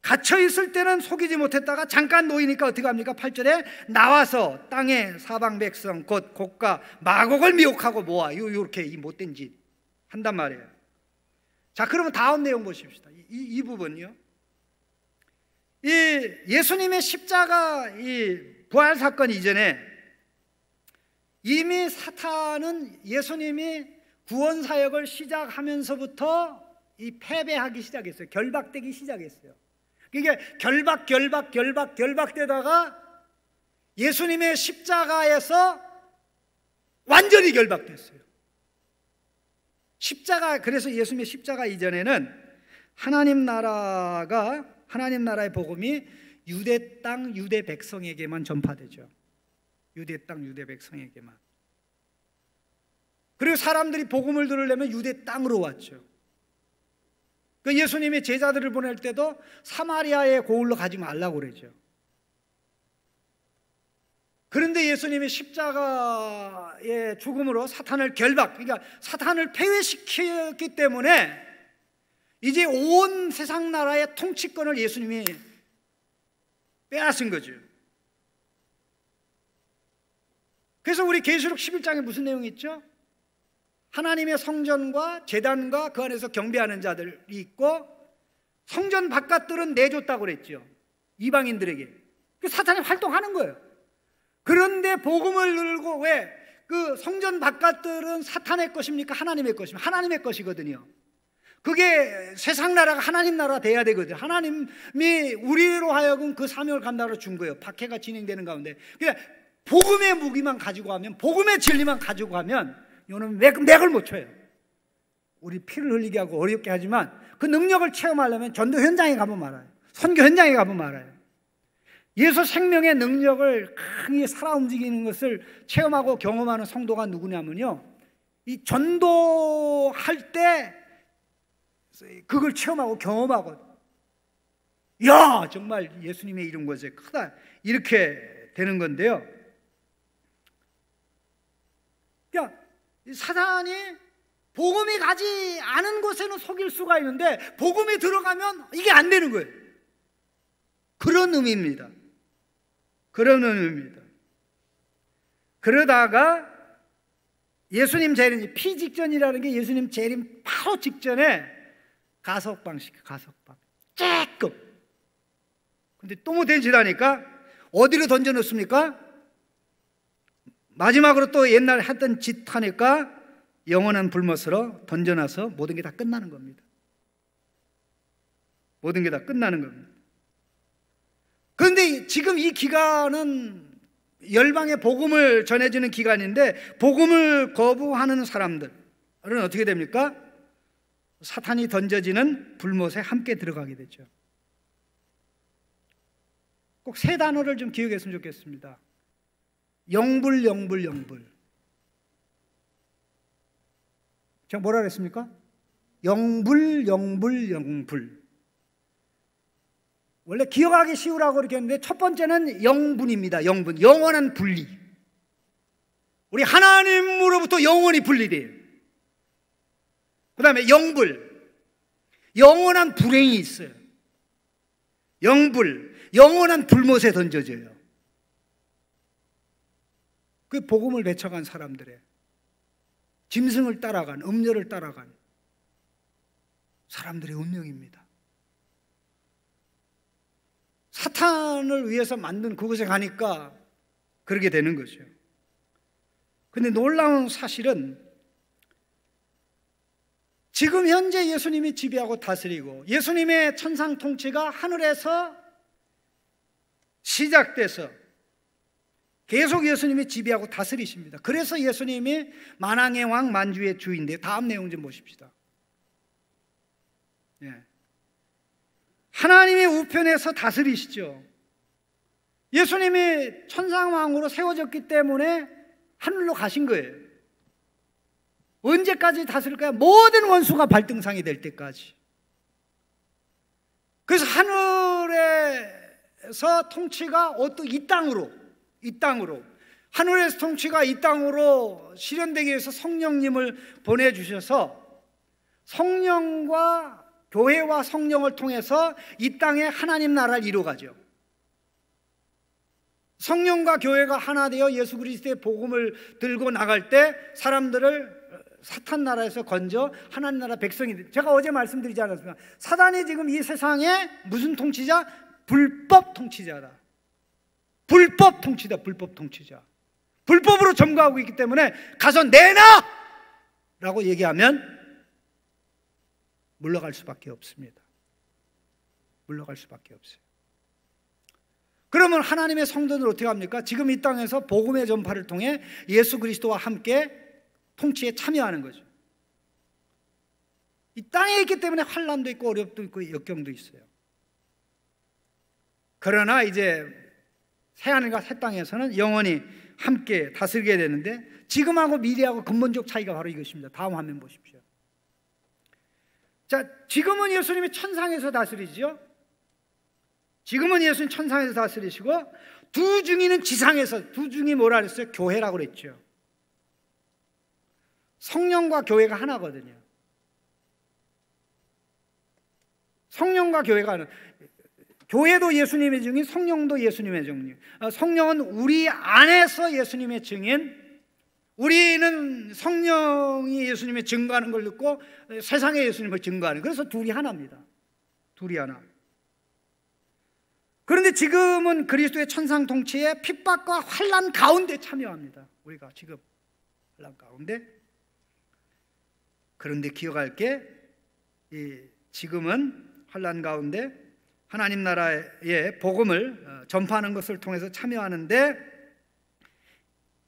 갇혀 있을 때는 속이지 못했다가 잠깐 놓이니까 어떻게 합니까? 8절에 나와서 땅의 사방 백성 곧 곡과 마곡을 미혹하고 모아, 이렇게 이 못된 짓 한단 말이에요. 자, 그러면 다음 내용 보십시다. 이 부분이요. 이 예수님의 십자가 이 부활 사건 이전에 이미 사탄은 예수님이 구원 사역을 시작하면서부터 이 패배하기 시작했어요. 결박되기 시작했어요. 이게 결박되다가 예수님의 십자가에서 완전히 결박됐어요. 그래서 예수님의 십자가 이전에는 하나님 나라의 복음이 유대 땅 유대 백성에게만 전파되죠. 유대 땅 유대 백성에게만. 그리고 사람들이 복음을 들으려면 유대 땅으로 왔죠. 그 예수님이 제자들을 보낼 때도 사마리아의 고을로 가지 말라고 그러죠. 그런데 예수님이 십자가의 죽음으로 사탄을 그러니까 사탄을 폐회시켰기 때문에 이제 온 세상 나라의 통치권을 예수님이 빼앗은 거죠. 그래서 우리 계시록 11장에 무슨 내용이 있죠? 하나님의 성전과 제단과 그 안에서 경배하는 자들이 있고, 성전 바깥들은 내줬다고 그랬죠. 이방인들에게. 사탄이 활동하는 거예요. 그런데 복음을 들고, 왜? 그 성전 바깥들은 사탄의 것입니까? 하나님의 것입니까? 하나님의 것이거든요. 그게 세상 나라가 하나님 나라 돼야 되거든요. 하나님이 우리로 하여금 그 사명을 감당하러 준 거예요. 박해가 진행되는 가운데. 그러니까 복음의 무기만 가지고 가면, 복음의 진리만 가지고 가면 이거는 맥을 못 쳐요. 우리 피를 흘리게 하고 어렵게 하지만 그 능력을 체험하려면 전도 현장에 가면 말아요. 선교 현장에 가면 말아요. 예수 생명의 능력을 크게 살아 움직이는 것을 체험하고 경험하는 성도가 누구냐면요, 이 전도할 때 그걸 체험하고 경험하고, 야, 정말 예수님의 이름 것이 크다, 이렇게 되는 건데요. 그러니까 사단이 복음이 가지 않은 곳에는 속일 수가 있는데 복음이 들어가면 이게 안 되는 거예요. 그런 의미입니다. 그런 의미입니다. 그러다가 예수님 재림, 피직전이라는 게 예수님 재림 바로 직전에 가석방 시켜, 가석방. 조금. 근데 또 못된 짓 하니까 어디로 던져놓습니까? 마지막으로 또 옛날 했던 짓 하니까 영원한 불못으로 던져놔서 모든 게 다 끝나는 겁니다. 모든 게 다 끝나는 겁니다. 그런데 지금 이 기간은 열방의 복음을 전해주는 기간인데 복음을 거부하는 사람들은 어떻게 됩니까? 사탄이 던져지는 불못에 함께 들어가게 되죠. 꼭 세 단어를 좀 기억했으면 좋겠습니다. 영불, 영불, 영불. 제가 뭐라 그랬습니까? 영불, 영불, 영불. 원래 기억하기 쉬우라고 이렇게 했는데 첫 번째는 영분입니다. 영분, 영원한 분리. 우리 하나님으로부터 영원히 분리돼요. 그 다음에 영불, 영원한 불행이 있어요. 영불, 영원한 불못에 던져져요. 그 복음을 외쳐간 사람들의 짐승을 따라간, 음료를 따라간 사람들의 운명입니다. 사탄을 위해서 만든 그곳에 가니까 그렇게 되는 거죠. 근데 놀라운 사실은 지금 현재 예수님이 지배하고 다스리고 예수님의 천상 통치가 하늘에서 시작돼서 계속 예수님이 지배하고 다스리십니다. 그래서 예수님이 만왕의 왕 만주의 주인데요. 다음 내용 좀 보십시다. 예. 하나님의 우편에서 다스리시죠. 예수님이 천상왕으로 세워졌기 때문에 하늘로 가신 거예요. 언제까지 다스릴까요? 모든 원수가 발등상이 될 때까지. 그래서 하늘에서 통치가 이 땅으로 하늘에서 통치가 이 땅으로 실현되기 위해서 성령님을 보내주셔서 성령과 교회와 성령을 통해서 이 땅에 하나님 나라를 이루어가죠. 성령과 교회가 하나 되어 예수 그리스도의 복음을 들고 나갈 때 사람들을 사탄 나라에서 건져 하나님 나라 백성이 돼. 제가 어제 말씀드리지 않았습니까? 사단이 지금 이 세상에 무슨 통치자? 불법 통치자다. 불법 통치자, 불법 통치자. 불법으로 점거하고 있기 때문에 가서 내놔! 라고 얘기하면 물러갈 수밖에 없습니다. 물러갈 수밖에 없어요. 그러면 하나님의 성도는 어떻게 합니까? 지금 이 땅에서 복음의 전파를 통해 예수 그리스도와 함께 통치에 참여하는 거죠. 이 땅에 있기 때문에 환난도 있고 어렵도 있고 역경도 있어요. 그러나 이제 새하늘과 새 땅에서는 영원히 함께 다스리게 되는데 지금하고 미래하고 근본적 차이가 바로 이것입니다. 다음 화면 보십시오. 자, 지금은 예수님이 천상에서 다스리죠. 지금은 예수님 천상에서 다스리시고 두 중이는 지상에서, 두 중이 뭐라 그랬어요? 교회라고 그랬죠. 성령과 교회가 하나거든요. 성령과 교회가 하나. 교회도 예수님의 증인, 성령도 예수님의 증인. 성령은 우리 안에서 예수님의 증인, 우리는 성령이 예수님의 증거하는 걸 듣고 세상에 예수님을 증거하는. 그래서 둘이 하나입니다. 둘이 하나. 그런데 지금은 그리스도의 천상 통치에 핍박과 환난 가운데 참여합니다. 우리가 지금 환난 가운데. 그런데 기억할 게 지금은 환난 가운데 하나님 나라의 복음을 전파하는 것을 통해서 참여하는데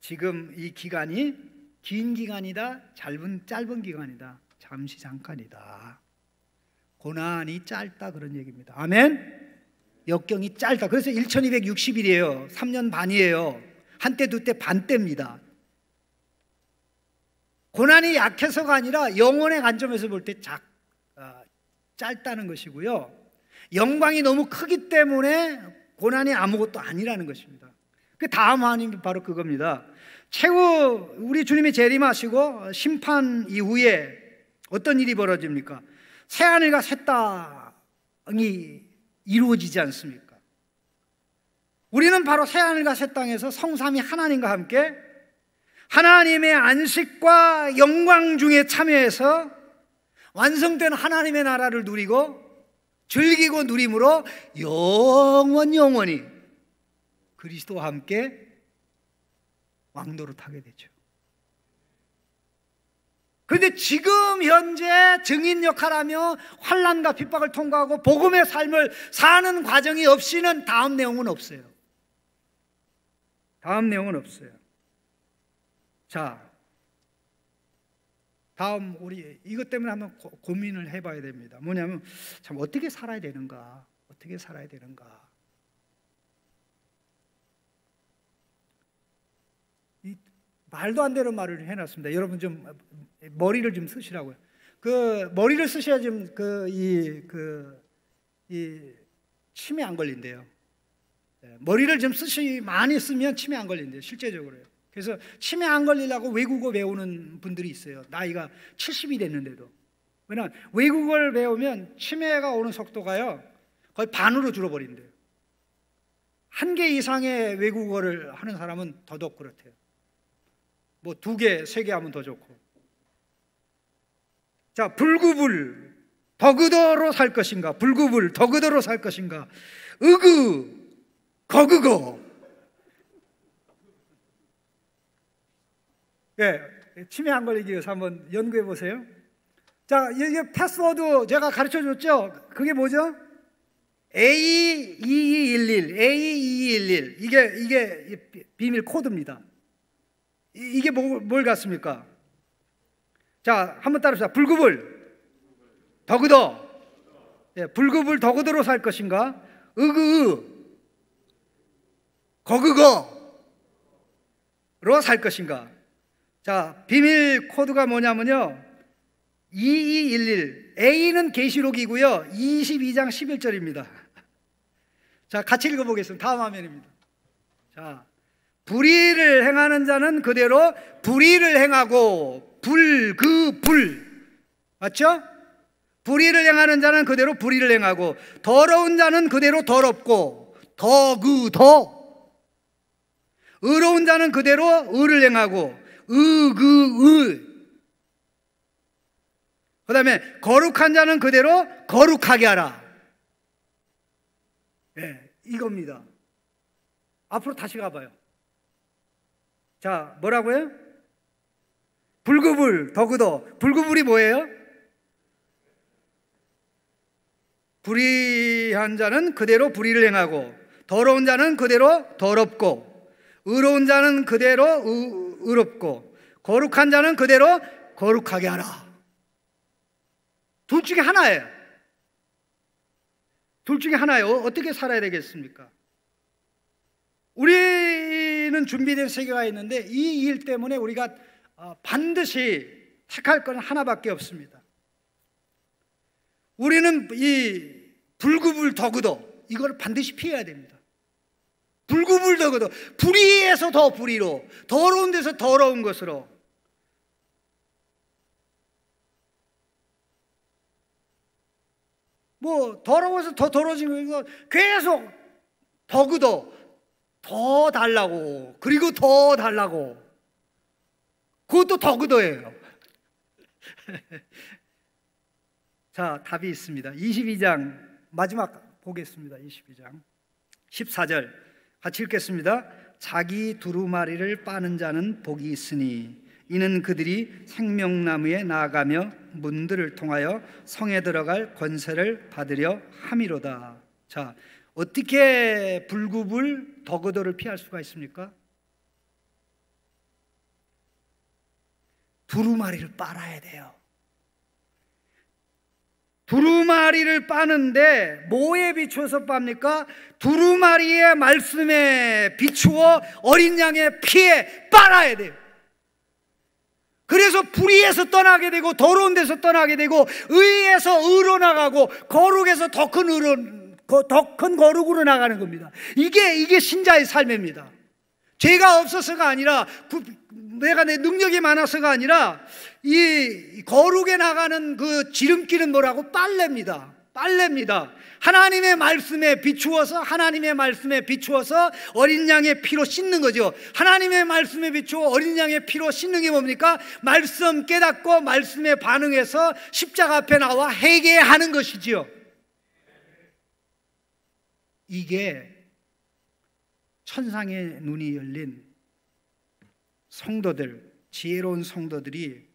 지금 이 기간이 긴 기간이다, 짧은 기간이다, 잠시 잠깐이다. 고난이 짧다 그런 얘기입니다. 아멘. 역경이 짧다. 그래서 1260일이에요. 3년 반이에요. 한때 두때 반때입니다. 고난이 약해서가 아니라 영혼의 관점에서 볼 때 짧다는 것이고요. 영광이 너무 크기 때문에 고난이 아무것도 아니라는 것입니다. 그 다음 하나님이 바로 그겁니다. 최후 우리 주님이 재림하시고 심판 이후에 어떤 일이 벌어집니까? 새하늘과 새 땅이 이루어지지 않습니까? 우리는 바로 새하늘과 새 땅에서 성삼위 하나님과 함께 하나님의 안식과 영광 중에 참여해서 완성된 하나님의 나라를 누리고 즐기고 누림으로 영원히 그리스도와 함께 왕도를 타게 되죠. 그런데 지금 현재 증인 역할하며 환난과 핍박을 통과하고 복음의 삶을 사는 과정이 없이는 다음 내용은 없어요. 다음 내용은 없어요. 자, 다음 우리 이것 때문에 한번 고민을 해봐야 됩니다. 뭐냐면 참 어떻게 살아야 되는가? 어떻게 살아야 되는가? 이 말도 안 되는 말을 해놨습니다. 여러분 좀 머리를 좀 쓰시라고요. 그 머리를 쓰셔야 좀 이 치매 안 걸린대요. 머리를 좀 많이 쓰면 치매 안 걸린대요. 실제적으로요. 그래서 치매 안 걸리려고 외국어 배우는 분들이 있어요. 나이가 70이 됐는데도. 왜냐하면 외국어를 배우면 치매가 오는 속도가요 거의 반으로 줄어버린대요. 1개 이상의 외국어를 하는 사람은 더더욱 그렇대요. 뭐 2개, 3개 하면 더 좋고. 자, 불구불 더그더로 살 것인가, 불구불 더그더로 살 것인가, 거그거. 예, 치매 안 걸리기 위해서 한번 연구해 보세요. 자, 이게 패스워드 제가 가르쳐 줬죠? 그게 뭐죠? A2211, A2211. 이게 비밀 코드입니다. 이게 뭘 같습니까? 자, 한번 따라합시다. 불구불 더그더. 예, 불구불 더그더로 살 것인가, 거그거로 살 것인가. 자, 비밀 코드가 뭐냐면요 2211. A는 계시록이고요 22장 11절입니다. 자, 같이 읽어보겠습니다. 다음 화면입니다. 자, 불의를 행하는 자는 그대로 불의를 행하고 불 맞죠? 불의를 행하는 자는 그대로 불의를 행하고 더러운 자는 그대로 더럽고 의로운 자는 그대로 의를 행하고 그 다음에 거룩한 자는 그대로 거룩하게 하라. 네, 이겁니다. 앞으로 다시 가봐요. 자, 뭐라고요? 불구불 더그더. 불구불이 뭐예요? 불의한 자는 그대로 불의를 행하고 더러운 자는 그대로 더럽고 의로운 자는 그대로 의롭고 거룩한 자는 그대로 거룩하게 하라. 둘 중에 하나예요. 둘 중에 하나예요. 어떻게 살아야 되겠습니까? 우리는 준비된 세계가 있는데 이 일 때문에 우리가 반드시 택할 건 하나밖에 없습니다. 우리는 이 불구불 더그더 이걸 반드시 피해야 됩니다. 불구불 더그더. 불의에서 더 불의로, 더러운 데서 더러운 것으로. 뭐 더러워서 더 더러워지는 거 계속 더그더 더 달라고, 그리고 더 달라고. 그것도 더그더예요. 자, 답이 있습니다. 22장 마지막 보겠습니다. 22장 14절 같이 읽겠습니다. 자기 두루마리를 빠는 자는 복이 있으니 이는 그들이 생명나무에 나아가며 문들을 통하여 성에 들어갈 권세를 받으려 함이로다. 자, 어떻게 불구불 더그더를 피할 수가 있습니까? 두루마리를 빨아야 돼요. 두루마리를 빠는데 뭐에 비추어서 빱니까? 두루마리의 말씀에 비추어 어린 양의 피에 빨아야 돼요. 그래서 불의에서 떠나게 되고 더러운 데서 떠나게 되고 의에서 의로 나가고 거룩에서 더 큰 거룩으로 나가는 겁니다. 이게 신자의 삶입니다. 죄가 없어서가 아니라 내가 내 능력이 많아서가 아니라 이 거룩에 나가는 그 지름길은 뭐라고? 빨래입니다. 빨래입니다. 하나님의 말씀에 비추어서 어린 양의 피로 씻는 거죠. 하나님의 말씀에 비추어 어린 양의 피로 씻는 게 뭡니까? 말씀 깨닫고 말씀에 반응해서 십자가 앞에 나와 회개하는 것이지요. 이게 천상의 눈이 열린 성도들, 지혜로운 성도들이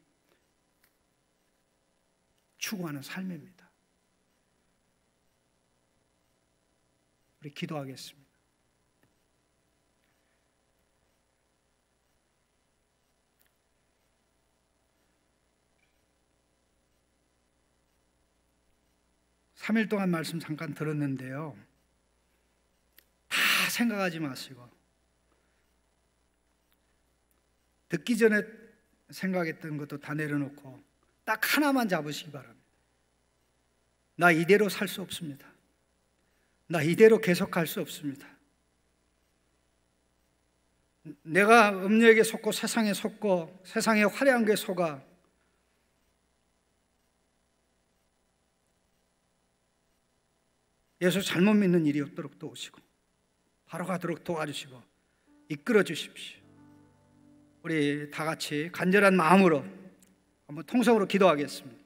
추구하는 삶입니다. 우리 기도하겠습니다. 삼 일 동안 말씀 잠깐 들었는데요, 다 생각하지 마시고 듣기 전에 생각했던 것도 다 내려놓고 딱 하나만 잡으시기 바랍니다. 나 이대로 살 수 없습니다. 나 이대로 계속할 수 없습니다. 내가 음료에게 속고 세상에 속고 세상의 화려한 게 속아 예수 잘못 믿는 일이 없도록 도우시고 바로 가도록 도와주시고 이끌어 주십시오. 우리 다 같이 간절한 마음으로 한번 통성으로 기도하겠습니다.